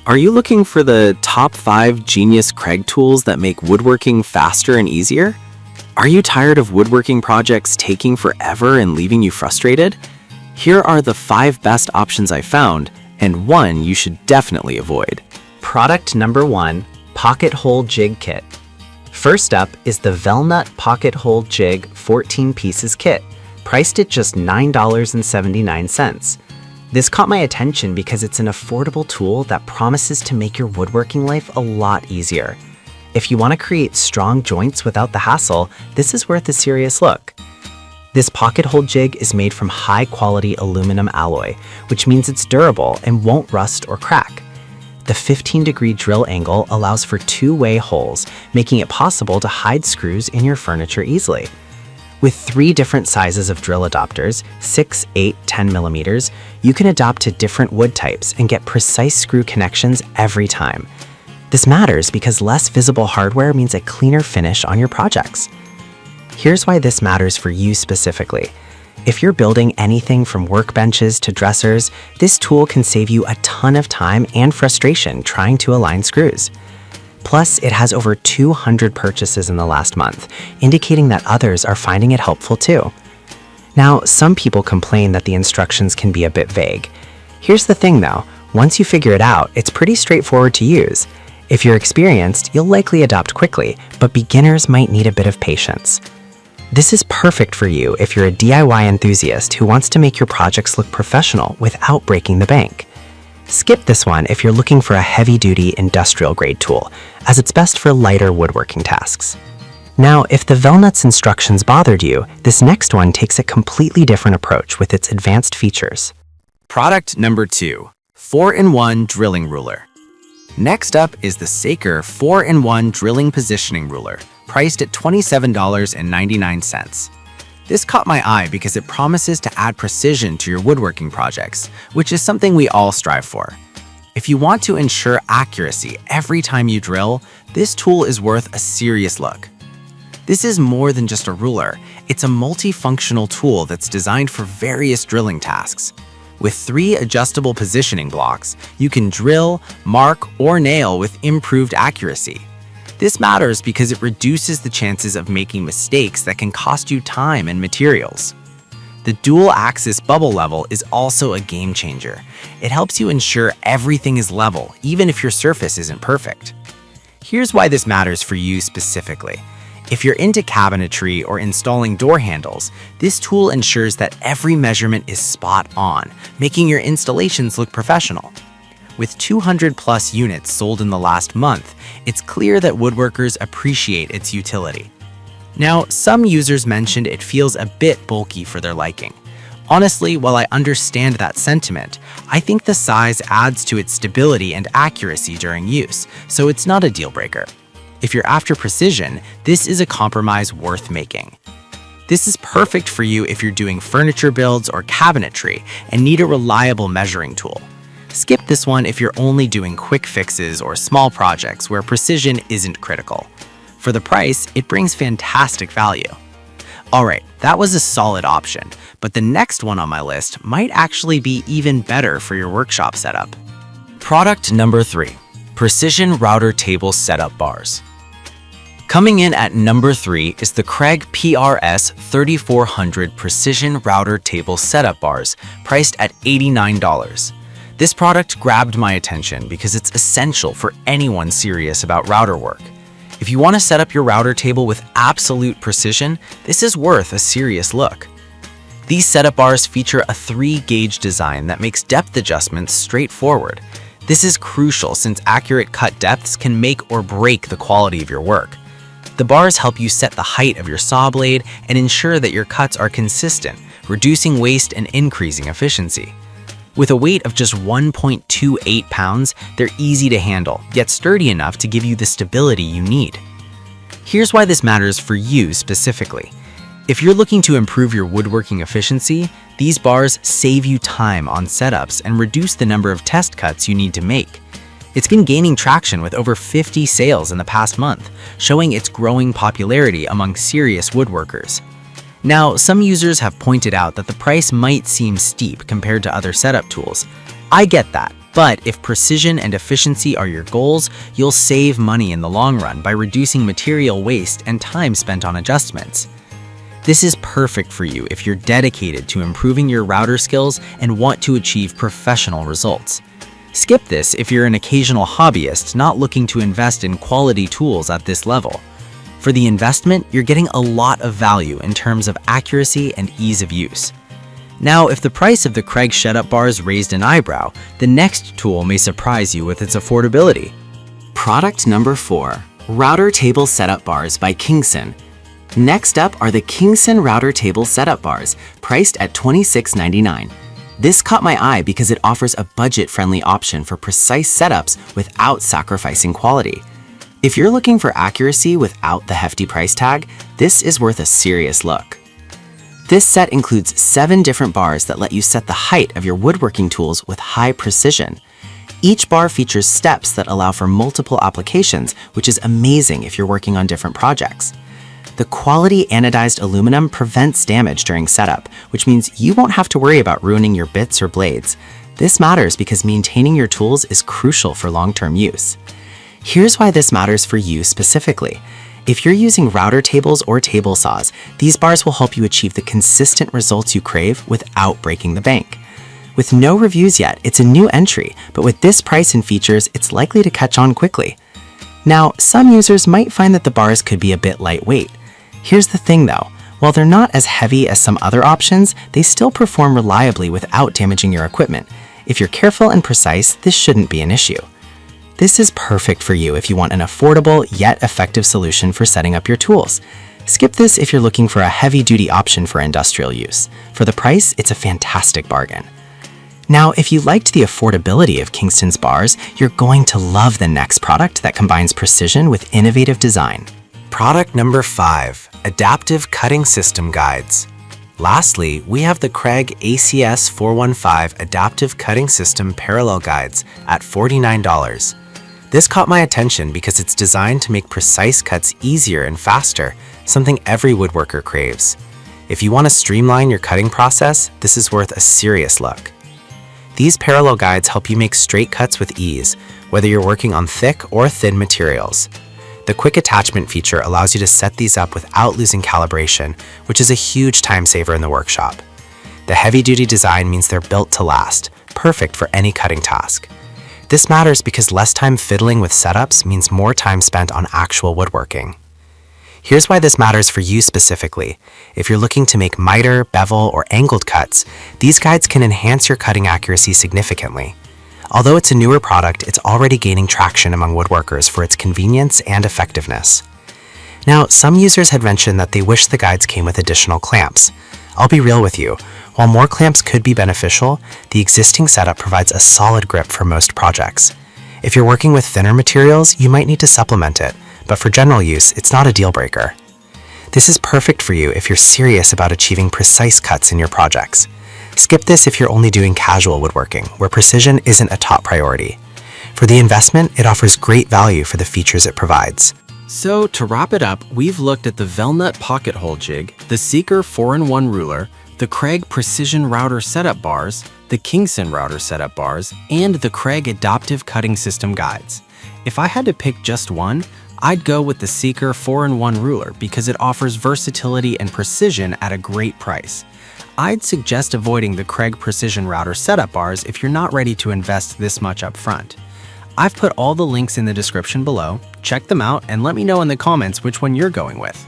Are you looking for the top 5 genius Kreg tools that make woodworking faster and easier? Are you tired of woodworking projects taking forever and leaving you frustrated? Here are the 5 best options I found, and one you should definitely avoid. Product number 1, Pocket Hole Jig Kit. First up is the Velnut Pocket Hole Jig 14 pieces kit, priced at just $9.79. This caught my attention because it's an affordable tool that promises to make your woodworking life a lot easier. If you want to create strong joints without the hassle, this is worth a serious look. This pocket hole jig is made from high-quality aluminum alloy, which means it's durable and won't rust or crack. The 15-degree drill angle allows for two-way holes, making it possible to hide screws in your furniture easily. With 3 different sizes of drill adapters, 6, 8, 10 millimeters, you can adapt to different wood types and get precise screw connections every time. This matters because less visible hardware means a cleaner finish on your projects. Here's why this matters for you specifically. If you're building anything from workbenches to dressers, this tool can save you a ton of time and frustration trying to align screws. Plus, it has over 200 purchases in the last month, indicating that others are finding it helpful too. Now, some people complain that the instructions can be a bit vague. Here's the thing though, once you figure it out, it's pretty straightforward to use. If you're experienced, you'll likely adopt quickly, but beginners might need a bit of patience. This is perfect for you if you're a DIY enthusiast who wants to make your projects look professional without breaking the bank. Skip this one if you're looking for a heavy-duty industrial-grade tool, as it's best for lighter woodworking tasks. Now, if the Velnut's instructions bothered you, this next one takes a completely different approach with its advanced features. Product number 2, 4-in-1 Drilling Ruler. Next up is the Saker 4-in-1 Drilling Positioning Ruler, priced at $27.99. This caught my eye because it promises to add precision to your woodworking projects, which is something we all strive for. If you want to ensure accuracy every time you drill, this tool is worth a serious look. This is more than just a ruler. It's a multifunctional tool that's designed for various drilling tasks. With 3 adjustable positioning blocks, you can drill, mark, or nail with improved accuracy. This matters because it reduces the chances of making mistakes that can cost you time and materials. The dual-axis bubble level is also a game changer. It helps you ensure everything is level, even if your surface isn't perfect. Here's why this matters for you specifically. If you're into cabinetry or installing door handles, this tool ensures that every measurement is spot on, making your installations look professional. With 200+ units sold in the last month, it's clear that woodworkers appreciate its utility. Now, some users mentioned it feels a bit bulky for their liking. Honestly, while I understand that sentiment, I think the size adds to its stability and accuracy during use, so it's not a deal breaker. If you're after precision, this is a compromise worth making. This is perfect for you if you're doing furniture builds or cabinetry and need a reliable measuring tool. Skip this one if you're only doing quick fixes or small projects where precision isn't critical. For the price, it brings fantastic value. Alright, that was a solid option, but the next one on my list might actually be even better for your workshop setup. Product number 3, Precision Router Table Setup Bars. Coming in at number 3 is the Kreg PRS 3400 Precision Router Table Setup Bars, priced at $89. This product grabbed my attention because it's essential for anyone serious about router work. If you want to set up your router table with absolute precision, this is worth a serious look. These setup bars feature a 3-gauge design that makes depth adjustments straightforward. This is crucial since accurate cut depths can make or break the quality of your work. The bars help you set the height of your saw blade and ensure that your cuts are consistent, reducing waste and increasing efficiency. With a weight of just 1.28 pounds, they're easy to handle, yet sturdy enough to give you the stability you need. Here's why this matters for you specifically. If you're looking to improve your woodworking efficiency, these bars save you time on setups and reduce the number of test cuts you need to make. It's been gaining traction with over 50 sales in the past month, showing its growing popularity among serious woodworkers. Now, some users have pointed out that the price might seem steep compared to other setup tools. I get that, But if precision and efficiency are your goals, you'll save money in the long run by reducing material waste and time spent on adjustments. This is perfect for you if you're dedicated to improving your router skills and want to achieve professional results. Skip this if you're an occasional hobbyist not looking to invest in quality tools at this level. For the investment, you're getting a lot of value in terms of accuracy and ease of use. Now, if the price of the Kreg setup bars raised an eyebrow, the next tool may surprise you with its affordability. Product number 4, Router Table Setup Bars by Kingson. Next up are the Kingson Router Table Setup Bars, priced at $26.99. This caught my eye because it offers a budget-friendly option for precise setups without sacrificing quality. If you're looking for accuracy without the hefty price tag, this is worth a serious look. This set includes 7 different bars that let you set the height of your woodworking tools with high precision. Each bar features steps that allow for multiple applications, which is amazing if you're working on different projects. The quality anodized aluminum prevents damage during setup, which means you won't have to worry about ruining your bits or blades. This matters because maintaining your tools is crucial for long-term use. Here's why this matters for you specifically. If you're using router tables or table saws, these bars will help you achieve the consistent results you crave without breaking the bank. With no reviews yet, it's a new entry, but with this price and features, it's likely to catch on quickly. Now, some users might find that the bars could be a bit lightweight. Here's the thing though, while they're not as heavy as some other options, they still perform reliably without damaging your equipment. If you're careful and precise, this shouldn't be an issue. This is perfect for you if you want an affordable yet effective solution for setting up your tools. Skip this if you're looking for a heavy-duty option for industrial use. For the price, it's a fantastic bargain. Now, if you liked the affordability of Kingston's bars, you're going to love the next product that combines precision with innovative design. Product number 5, Adaptive Cutting System Guides. Lastly, we have the Kreg ACS 415 Adaptive Cutting System Parallel Guides at $49. This caught my attention because it's designed to make precise cuts easier and faster, something every woodworker craves. If you want to streamline your cutting process, this is worth a serious look. These parallel guides help you make straight cuts with ease, whether you're working on thick or thin materials. The quick attachment feature allows you to set these up without losing calibration, which is a huge time saver in the workshop. The heavy-duty design means they're built to last, perfect for any cutting task. This matters because less time fiddling with setups means more time spent on actual woodworking. Here's why this matters for you specifically. If you're looking to make miter, bevel, or angled cuts, these guides can enhance your cutting accuracy significantly. Although it's a newer product, it's already gaining traction among woodworkers for its convenience and effectiveness. Now, some users had mentioned that they wish the guides came with additional clamps. I'll be real with you. While more clamps could be beneficial, the existing setup provides a solid grip for most projects. If you're working with thinner materials, you might need to supplement it, but for general use, it's not a deal breaker. This is perfect for you if you're serious about achieving precise cuts in your projects. Skip this if you're only doing casual woodworking, where precision isn't a top priority. For the investment, it offers great value for the features it provides. So to wrap it up, we've looked at the Velnut Pocket Hole Jig, the Seeker 4-in-1 Ruler, the Kreg Precision Router Setup Bars, the Kingson Router Setup Bars, and the Kreg Adaptive Cutting System Guides. If I had to pick just one, I'd go with the Seeker 4-in-1 Ruler because it offers versatility and precision at a great price. I'd suggest avoiding the Kreg Precision Router Setup Bars if you're not ready to invest this much up front. I've put all the links in the description below. Check them out and let me know in the comments which one you're going with.